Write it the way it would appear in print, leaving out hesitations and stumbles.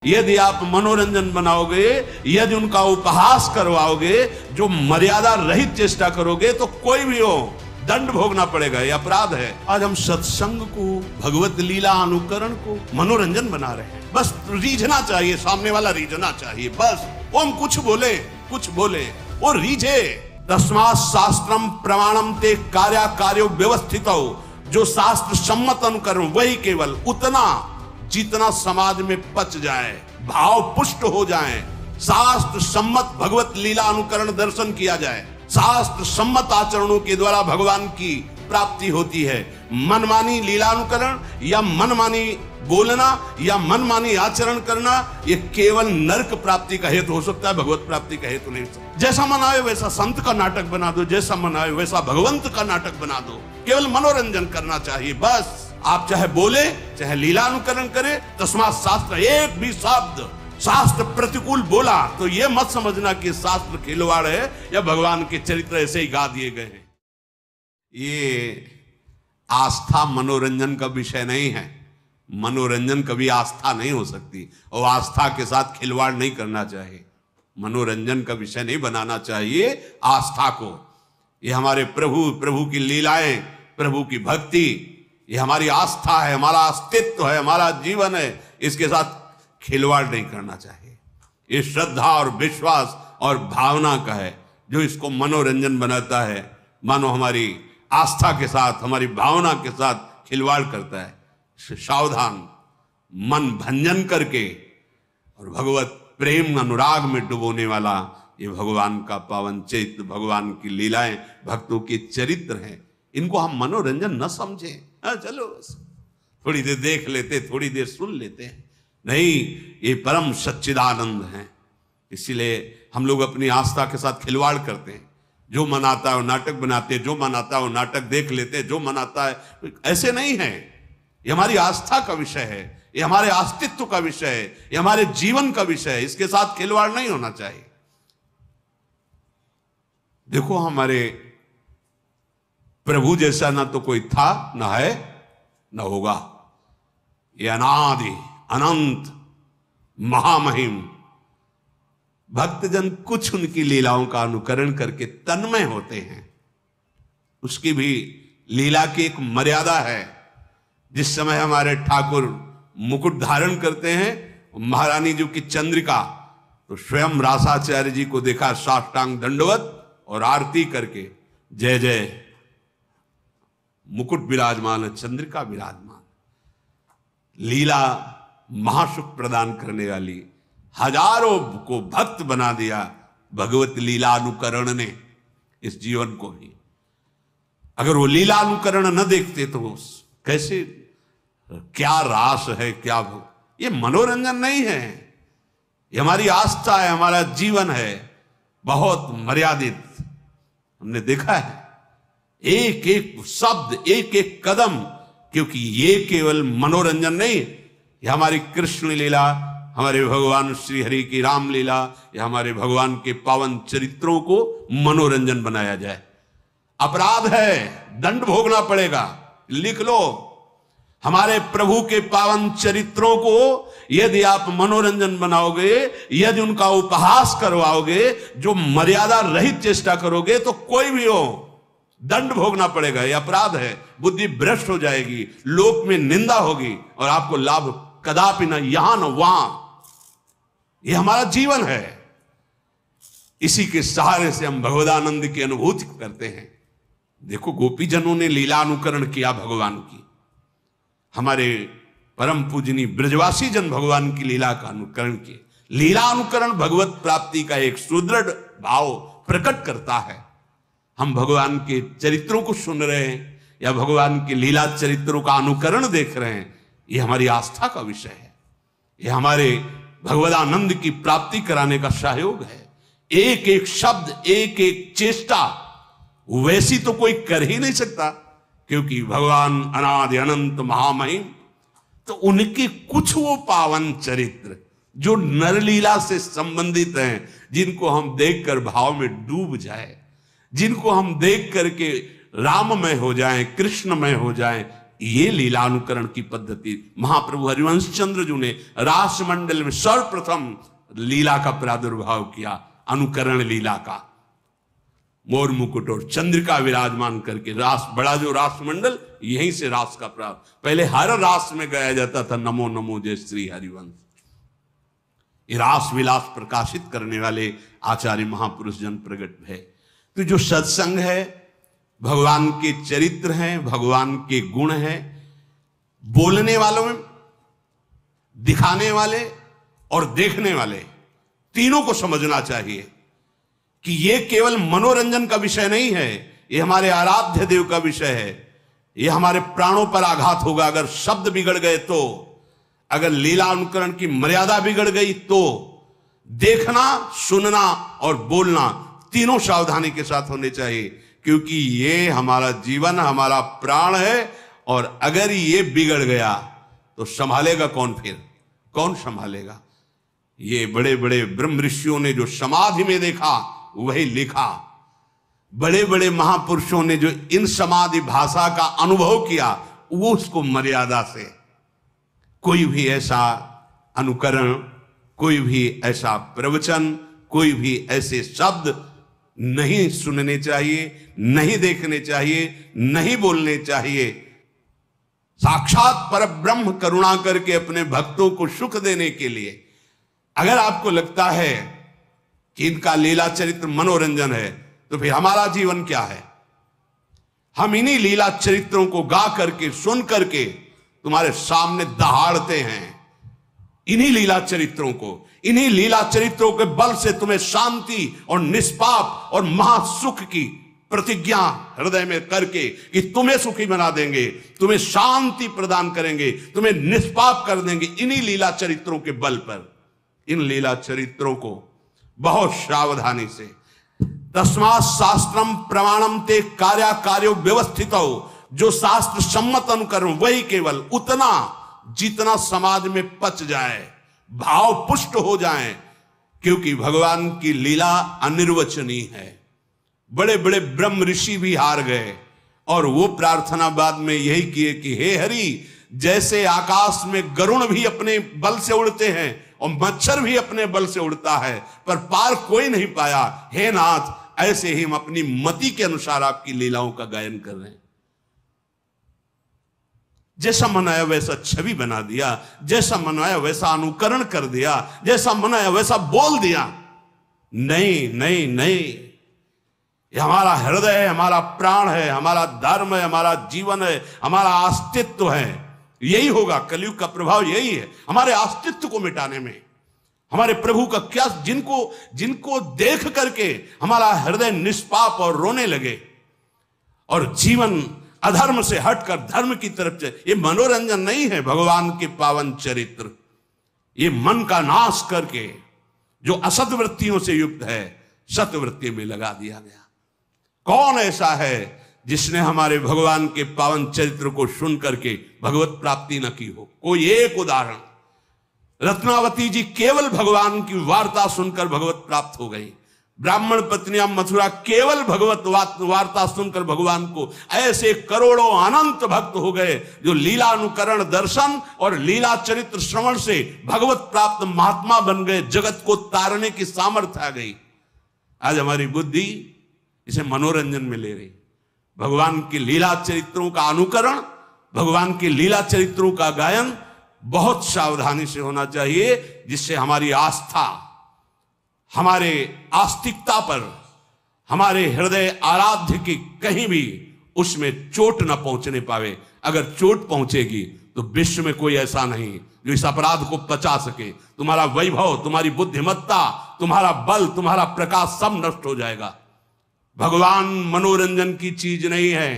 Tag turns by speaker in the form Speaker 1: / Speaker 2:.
Speaker 1: यदि आप मनोरंजन बनाओगे, यदि उनका उपहास करवाओगे, जो मर्यादा रहित चेष्टा करोगे, तो कोई भी हो दंड भोगना पड़ेगा, ये अपराध है। आज हम सत्संग को, भगवत लीला अनुकरण को मनोरंजन बना रहे हैं। बस रीझना चाहिए, सामने वाला रीझना चाहिए, बस वो हम कुछ बोले वो रीझे। तस्मात् शास्त्रम प्रमाणम ते कार्यो व्यवस्थितो, जो शास्त्र सम्मत अनुकरण वही केवल उतना जितना समाज में पच जाए, भाव पुष्ट हो जाए, शास्त्र सम्मत भगवत लीला अनुकरण दर्शन किया जाए, शास्त्र सम्मत आचरणों के द्वारा भगवान की प्राप्ति होती है। मनमानी लीलानुकरण या मनमानी बोलना या मनमानी आचरण करना, ये केवल नरक प्राप्ति का हेतु हो सकता है, भगवत प्राप्ति का हेतु नहीं। जैसा मन आए वैसा संत का नाटक बना दो, जैसा मन आए वैसा भगवंत का नाटक बना दो, केवल मनोरंजन करना चाहिए बस। आप चाहे बोले चाहे लीलानुकरण करे, तस्मात् शास्त्र, एक भी शब्द शास्त्र प्रतिकूल बोला तो यह मत समझना कि शास्त्र खिलवाड़ है या भगवान के चरित्र ऐसे ही गा दिए गए हैं। ये आस्था मनोरंजन का विषय नहीं है। मनोरंजन कभी आस्था नहीं हो सकती और आस्था के साथ खिलवाड़ नहीं करना चाहिए। मनोरंजन का विषय नहीं बनाना चाहिए आस्था को। ये हमारे प्रभु की लीलाएं, प्रभु की भक्ति, ये हमारी आस्था है, हमारा अस्तित्व है, हमारा जीवन है, इसके साथ खिलवाड़ नहीं करना चाहिए। ये श्रद्धा और विश्वास और भावना का है। जो इसको मनोरंजन बनाता है, मानो हमारी आस्था के साथ, हमारी भावना के साथ खिलवाड़ करता है। सावधान, मन भंजन करके और भगवत प्रेम अनुराग में डुबोने वाला ये भगवान का पावन चरित्र, भगवान की लीलाएं, भक्तों के चरित्र हैं। इनको हम मनोरंजन न समझें। चलो थोड़ी देर देख लेते, थोड़ी देर सुन लेते हैं, नहीं, ये परम सच्चिदानंद है। इसीलिए हम लोग अपनी आस्था के साथ खिलवाड़ करते हैं। जो मन आता है वो नाटक बनाते हैं, जो मन आता है वो नाटक देख लेते हैं, जो मन आता है। ऐसे नहीं है। ये हमारी आस्था का विषय है, ये हमारे अस्तित्व का विषय है, ये हमारे जीवन का विषय है। इसके साथ खिलवाड़ नहीं होना चाहिए। देखो, हमारे प्रभु जैसा ना तो कोई था, ना है, ना होगा। ये अनादि अनंत महामहिम भक्तजन कुछ उनकी लीलाओं का अनुकरण करके तन्मय होते हैं। उसकी भी लीला की एक मर्यादा है। जिस समय हमारे ठाकुर मुकुट धारण करते हैं, महारानी जी की चंद्रिका, तो स्वयं रासाचार्य जी को देखा साष्टांग दंडवत और आरती करके, जय जय, मुकुट विराजमान, चंद्रिका विराजमान। लीला महासुख प्रदान करने वाली, हजारों को भक्त बना दिया भगवत लीला अनुकरण ने इस जीवन को भी। अगर वो लीला अनुकरण न देखते तो कैसे, क्या रास है, क्या ये मनोरंजन नहीं है, ये हमारी आस्था है, हमारा जीवन है, बहुत मर्यादित। हमने देखा है एक एक शब्द, एक एक कदम, क्योंकि ये केवल मनोरंजन नहीं, ये हमारी कृष्ण लीला, हमारे भगवान श्री हरि की रामलीला, या हमारे भगवान के पावन चरित्रों को मनोरंजन बनाया जाए। अपराध है, दंड भोगना पड़ेगा। लिख लो, हमारे प्रभु के पावन चरित्रों को यदि आप मनोरंजन बनाओगे, यदि उनका उपहास करवाओगे, जो मर्यादा रहित चेष्टा करोगे, तो कोई भी हो दंड भोगना पड़ेगा। यह अपराध है। बुद्धि भ्रष्ट हो जाएगी, लोक में निंदा होगी और आपको लाभ कदापि न यहां न वहां। यह हमारा जीवन है। इसी के सहारे से हम भगवदानंद की अनुभूति करते हैं। देखो, गोपीजनों ने लीला अनुकरण किया भगवान की। हमारे परम पूजनी ब्रजवासी जन भगवान की लीला का अनुकरण किए। लीला अनुकरण भगवत प्राप्ति का एक सुदृढ़ भाव प्रकट करता है। हम भगवान के चरित्रों को सुन रहे हैं या भगवान के लीला चरित्रों का अनुकरण देख रहे हैं, ये हमारी आस्था का विषय है। ये हमारे भगवदानंद की प्राप्ति कराने का सहयोग है। एक एक शब्द, एक एक चेष्टा वैसी तो कोई कर ही नहीं सकता, क्योंकि भगवान अनादि अनंत महामहिम। तो उनके कुछ वो पावन चरित्र जो नरलीला से संबंधित हैं, जिनको हम देखकर भाव में डूब जाए, जिनको हम देख करके राममय हो जाएं, कृष्णमय हो जाएं, ये लीलानुकरण की पद्धति महाप्रभु हरिवंश चंद्र जी ने रासमंडल में सर्वप्रथम लीला का प्रादुर्भाव किया, अनुकरण लीला का। मोर मुकुट और चंद्रिका विराजमान करके रास, बड़ा जो रासमंडल, यहीं से रास का प्रारंभ। पहले हर रास में गाया जाता था नमो नमो जय श्री हरिवंश। ये रास विलास प्रकाशित करने वाले आचार्य महापुरुष जन प्रकट है। तो जो सत्संग है, भगवान के चरित्र हैं, भगवान के गुण हैं, बोलने वालों में, दिखाने वाले और देखने वाले, तीनों को समझना चाहिए कि ये केवल मनोरंजन का विषय नहीं है, ये हमारे आराध्य देव का विषय है। ये हमारे प्राणों पर आघात होगा अगर शब्द बिगड़ गए तो, अगर लीला अनुकरण की मर्यादा बिगड़ गई तो। देखना, सुनना और बोलना तीनों सावधानी के साथ होने चाहिए, क्योंकि ये हमारा जीवन, हमारा प्राण है। और अगर ये बिगड़ गया तो संभालेगा कौन? फिर कौन संभालेगा? ये बड़े बड़े ब्रह्म ऋषियों ने जो समाधि में देखा वही लिखा, बड़े बड़े महापुरुषों ने जो इन समाधि भाषा का अनुभव किया वो उसको मर्यादा से। कोई भी ऐसा अनुकरण, कोई भी ऐसा प्रवचन, कोई भी ऐसे शब्द नहीं सुनने चाहिए, नहीं देखने चाहिए, नहीं बोलने चाहिए। साक्षात परब्रह्म करुणा करके अपने भक्तों को सुख देने के लिए अगर आपको लगता है कि इनका लीला चरित्र मनोरंजन है, तो फिर हमारा जीवन क्या है? हम इन्हीं लीला चरित्रों को गा करके, सुन करके तुम्हारे सामने दहाड़ते हैं। इन्हीं लीला चरित्रों को, इन्हीं लीला चरित्रों के बल से तुम्हें शांति और निष्पाप और महासुख की प्रतिज्ञा हृदय में करके कि तुम्हें सुखी बना देंगे, तुम्हें शांति प्रदान करेंगे, तुम्हें निष्पाप कर देंगे, इन्हीं लीला चरित्रों के बल पर। इन लीला चरित्रों को बहुत सावधानी से, तस्मात् शास्त्रम प्रमाणम ते कार्या कार्यो व्यवस्थित हो, जो शास्त्र सम्मत अनुकरण वही केवल उतना जितना समाज में पच जाए, भाव पुष्ट हो जाए, क्योंकि भगवान की लीला अनिर्वचनीय है। बड़े बड़े ब्रह्म ऋषि भी हार गए और वो प्रार्थना बाद में यही किए कि हे हरि, जैसे आकाश में गरुण भी अपने बल से उड़ते हैं और मच्छर भी अपने बल से उड़ता है पर पार कोई नहीं पाया, हे नाथ, ऐसे ही हम अपनी मति के अनुसार आपकी लीलाओं का गायन कर रहे हैं। जैसा मनाया वैसा छवि बना दिया, जैसा मनाया वैसा अनुकरण कर दिया, जैसा मनाया वैसा बोल दिया। नहीं नहीं नहीं, ये हमारा हृदय है, हमारा प्राण है, हमारा धर्म है, हमारा जीवन है, हमारा अस्तित्व है। यही होगा, कलयुग का प्रभाव यही है, हमारे अस्तित्व को मिटाने में। हमारे प्रभु का क्या, जिनको देख करके हमारा हृदय निष्पाप और रोने लगे और जीवन अधर्म से हटकर धर्म की तरफ से। ये मनोरंजन नहीं है, भगवान के पावन चरित्र। ये मन का नाश करके जो असत वृत्तियों से युक्त है, सतवृत्ति में लगा दिया गया। कौन ऐसा है जिसने हमारे भगवान के पावन चरित्र को सुन करके भगवत प्राप्ति न की हो? कोई एक उदाहरण। रत्नावती जी केवल भगवान की वार्ता सुनकर भगवत प्राप्त हो गई। ब्राह्मण पत्नियां मथुरा केवल भगवत वार्ता सुनकर भगवान को, ऐसे करोड़ों अनंत भक्त हो गए जो लीला अनुकरण दर्शन और लीला चरित्र श्रवण से भगवत प्राप्त महात्मा बन गए। जगत को तारने की सामर्थ्य आ गई। आज हमारी बुद्धि इसे मनोरंजन में ले रही। भगवान की लीला चरित्रों का अनुकरण, भगवान की लीला चरित्रों का गायन बहुत सावधानी से होना चाहिए, जिससे हमारी आस्था, हमारे आस्तिकता पर, हमारे हृदय आराध्य की कहीं भी उसमें चोट न पहुंचने पावे। अगर चोट पहुंचेगी तो विश्व में कोई ऐसा नहीं जो इस अपराध को पचा सके। तुम्हारा वैभव, तुम्हारी बुद्धिमत्ता, तुम्हारा बल, तुम्हारा प्रकाश सब नष्ट हो जाएगा। भगवान मनोरंजन की चीज नहीं है।